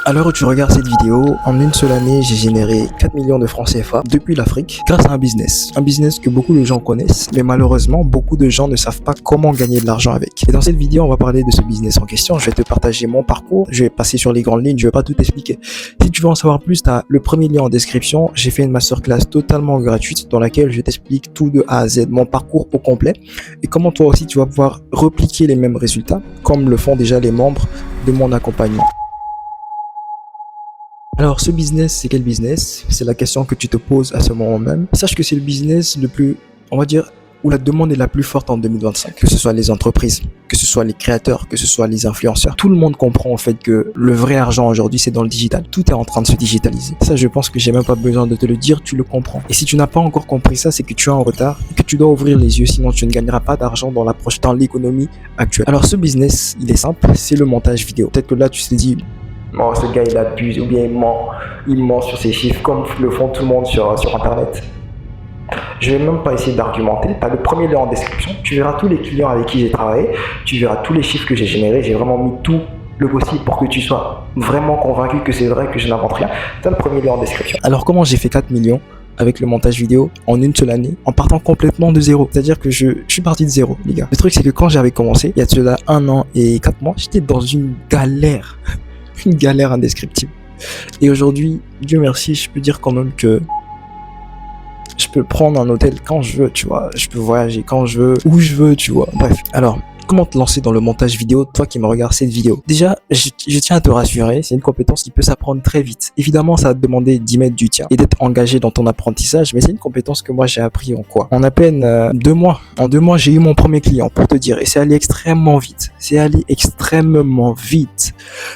À l'heure où tu regardes cette vidéo, en une seule année, j'ai généré 4 millions de francs CFA depuis l'Afrique grâce à un business. Un business que beaucoup de gens connaissent, mais malheureusement, beaucoup de gens ne savent pas comment gagner de l'argent avec. Et dans cette vidéo, on va parler de ce business en question. Je vais te partager mon parcours, je vais passer sur les grandes lignes, je vais pas tout expliquer. Si tu veux en savoir plus, tu as le premier lien en description. J'ai fait une masterclass totalement gratuite dans laquelle je t'explique tout de A à Z, mon parcours au complet et comment toi aussi tu vas pouvoir repliquer les mêmes résultats comme le font déjà les membres de mon accompagnement. Alors, ce business, c'est quel business? C'est la question que tu te poses à ce moment même. Sache que c'est le business le plus, on va dire, où la demande est la plus forte en 2025. Que ce soit les entreprises, que ce soit les créateurs, que ce soit les influenceurs. Tout le monde comprend en fait que le vrai argent aujourd'hui, c'est dans le digital. Tout est en train de se digitaliser. Ça, je pense que j'ai même pas besoin de te le dire, tu le comprends. Et si tu n'as pas encore compris ça, c'est que tu es en retard et que tu dois ouvrir les yeux, sinon tu ne gagneras pas d'argent dans l'économie actuelle. Alors, ce business, il est simple, c'est le montage vidéo. Peut-être que là, tu te dis, oh, ce gars il abuse ou bien il ment sur ses chiffres comme le font tout le monde sur internet. Je vais même pas essayer d'argumenter. Tu as le premier lien en description, tu verras tous les clients avec qui j'ai travaillé, tu verras tous les chiffres que j'ai générés, j'ai vraiment mis tout le possible pour que tu sois vraiment convaincu que c'est vrai, que je n'invente rien. Tu as le premier lien en description. Alors comment j'ai fait 4 millions avec le montage vidéo en une seule année, en partant complètement de zéro? C'est-à-dire que je suis parti de zéro, les gars. Le truc c'est que quand j'avais commencé, il y a de cela 1 an et 4 mois, j'étais dans une galère. Une galère indescriptible. Et aujourd'hui, Dieu merci, je peux dire quand même que je peux prendre un hôtel quand je veux, tu vois. Je peux voyager quand je veux, où je veux, tu vois. Bref, alors, comment te lancer dans le montage vidéo, toi qui me regardes cette vidéo? Déjà, je tiens à te rassurer, c'est une compétence qui peut s'apprendre très vite. Évidemment, ça va te demander d'y mettre du tien et d'être engagé dans ton apprentissage, mais c'est une compétence que moi j'ai appris en quoi? En à peine 2 mois. En 2 mois, j'ai eu mon premier client, pour te dire, et c'est allé extrêmement vite.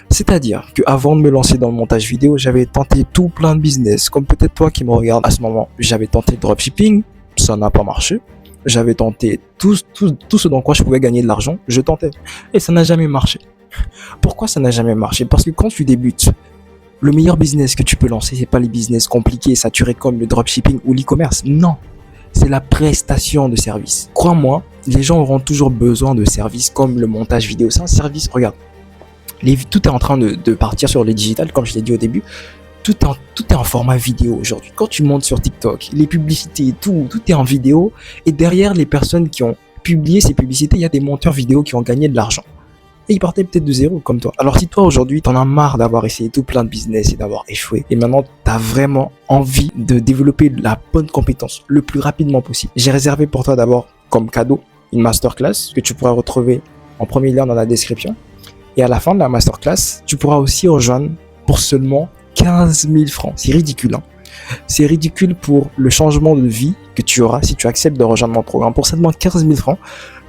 C'est-à-dire que avant de me lancer dans le montage vidéo, j'avais tenté tout plein de business, comme peut-être toi qui me regardes à ce moment. J'avais tenté le dropshipping, ça n'a pas marché. J'avais tenté tout ce dans quoi je pouvais gagner de l'argent, je tentais. Et ça n'a jamais marché. Pourquoi ça n'a jamais marché? Parce que quand tu débutes, le meilleur business que tu peux lancer, c'est pas les business compliqués, saturés comme le dropshipping ou l'e-commerce. Non. C'est la prestation de service. Crois-moi, les gens auront toujours besoin de services comme le montage vidéo. C'est un service, regarde. Tout est en train de partir sur le digital, comme je l'ai dit au début. Tout est en format vidéo aujourd'hui. Quand tu montes sur TikTok, les publicités, tout est en vidéo. Et derrière les personnes qui ont publié ces publicités, il y a des monteurs vidéo qui ont gagné de l'argent. Et ils partaient peut-être de zéro comme toi. Alors si toi aujourd'hui, t'en as marre d'avoir essayé tout plein de business et d'avoir échoué, et maintenant t'as vraiment envie de développer la bonne compétence le plus rapidement possible, j'ai réservé pour toi d'abord comme cadeau une masterclass que tu pourras retrouver en premier lien dans la description. Et à la fin de la masterclass, tu pourras aussi rejoindre pour seulement 15 000 francs. C'est ridicule, hein. C'est ridicule pour le changement de vie que tu auras si tu acceptes de rejoindre mon programme. Pour seulement 15 000 francs,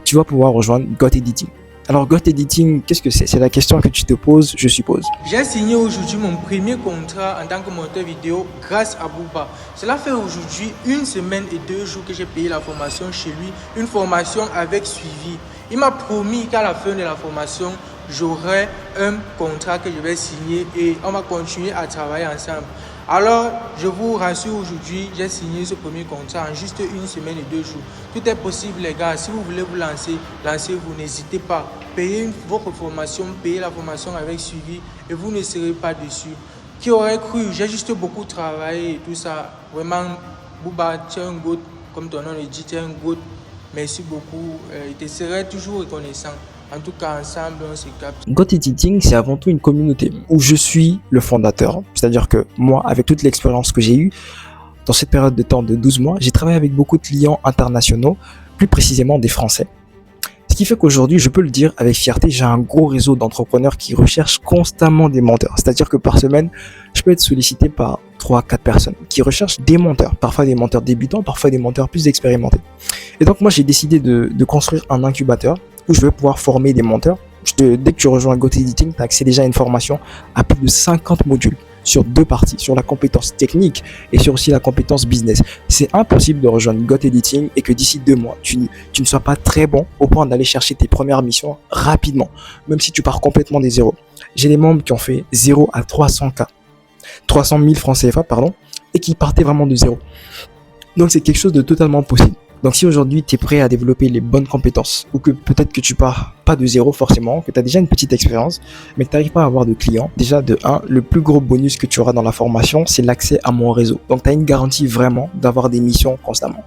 tu vas pouvoir rejoindre Got Editing. Alors, Got Editing, qu'est-ce que c'est? C'est la question que tu te poses, je suppose. J'ai signé aujourd'hui mon premier contrat en tant que monteur vidéo grâce à Booba. Cela fait aujourd'hui 1 semaine et 2 jours que j'ai payé la formation chez lui, une formation avec suivi. Il m'a promis qu'à la fin de la formation, j'aurai un contrat que je vais signer et on va continuer à travailler ensemble. Alors, je vous rassure aujourd'hui, j'ai signé ce premier contrat en juste 1 semaine et 2 jours. Tout est possible les gars, si vous voulez vous lancer, lancez-vous, n'hésitez pas. Payez votre formation, payez la formation avec suivi et vous ne serez pas déçus. Qui aurait cru? J'ai juste beaucoup travaillé et tout ça. Vraiment, Booba, tu es un goat, comme ton nom le dit, tu es un goat. Merci beaucoup, je te serai toujours reconnaissant. En tout cas, ensemble, on se capte. Got Editing, c'est avant tout une communauté où je suis le fondateur. C'est-à-dire que moi, avec toute l'expérience que j'ai eue, dans cette période de temps de 12 mois, j'ai travaillé avec beaucoup de clients internationaux, plus précisément des Français. Ce qui fait qu'aujourd'hui, je peux le dire avec fierté, j'ai un gros réseau d'entrepreneurs qui recherchent constamment des monteurs. C'est-à-dire que par semaine, je peux être sollicité par 3-4 personnes qui recherchent des monteurs, parfois des monteurs débutants, parfois des monteurs plus expérimentés. Et donc moi, j'ai décidé de construire un incubateur où je vais pouvoir former des monteurs. Dès que tu rejoins Got Editing, tu as accès déjà à une formation à plus de 50 modules sur 2 parties, sur la compétence technique et sur aussi la compétence business. C'est impossible de rejoindre Got Editing et que d'ici 2 mois, tu ne sois pas très bon au point d'aller chercher tes premières missions rapidement, même si tu pars complètement des zéros. J'ai des membres qui ont fait 0 à 300 000 francs CFA, et qui partaient vraiment de zéro. Donc c'est quelque chose de totalement possible. Donc si aujourd'hui tu es prêt à développer les bonnes compétences, ou que peut-être que tu pars pas de zéro forcément, que tu as déjà une petite expérience, mais que tu n'arrives pas à avoir de clients, déjà de 1, le plus gros bonus que tu auras dans la formation, c'est l'accès à mon réseau. Donc tu as une garantie vraiment d'avoir des missions constamment.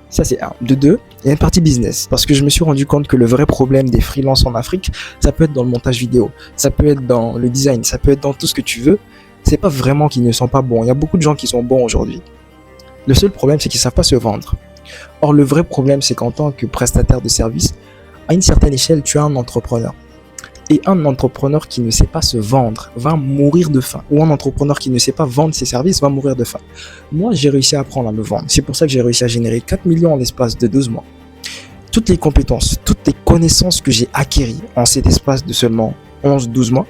Ça c'est 1. De 2, il y a une partie business, parce que je me suis rendu compte que le vrai problème des freelances en Afrique, ça peut être dans le montage vidéo, ça peut être dans le design, ça peut être dans tout ce que tu veux. C'est pas vraiment qu'ils ne sont pas bons, il y a beaucoup de gens qui sont bons aujourd'hui. Le seul problème, c'est qu'ils savent pas se vendre. Or, le vrai problème, c'est qu'en tant que prestataire de service, à une certaine échelle, tu as un entrepreneur. Et un entrepreneur qui ne sait pas se vendre va mourir de faim. Ou un entrepreneur qui ne sait pas vendre ses services va mourir de faim. Moi, j'ai réussi à apprendre à me vendre. C'est pour ça que j'ai réussi à générer 4 millions en l'espace de 12 mois. Toutes les compétences, toutes les connaissances que j'ai acquises en cet espace de seulement 11-12 mois,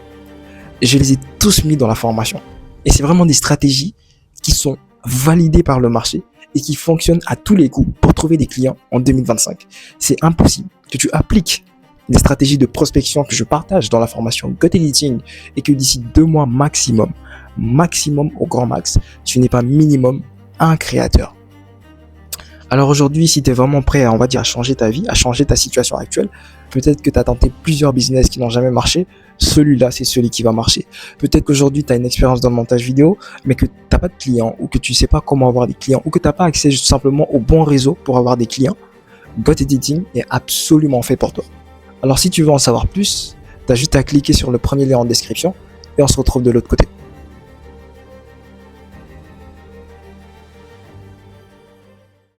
je les ai tous mis dans la formation. Et c'est vraiment des stratégies qui sont validées par le marché et qui fonctionnent à tous les coups pour trouver des clients en 2025. C'est impossible que tu appliques des stratégies de prospection que je partage dans la formation Got Editing et que d'ici 2 mois maximum au grand max, tu n'es pas minimum un créateur. Alors aujourd'hui, si tu es vraiment prêt à, on va dire, à changer ta vie, à changer ta situation actuelle, peut-être que tu as tenté plusieurs business qui n'ont jamais marché, celui-là, c'est celui qui va marcher. Peut-être qu'aujourd'hui, tu as une expérience dans le montage vidéo, mais que tu n'as pas de clients, ou que tu ne sais pas comment avoir des clients, ou que tu n'as pas accès tout simplement au bon réseau pour avoir des clients. Got Editing est absolument fait pour toi. Alors si tu veux en savoir plus, tu as juste à cliquer sur le premier lien en description, et on se retrouve de l'autre côté.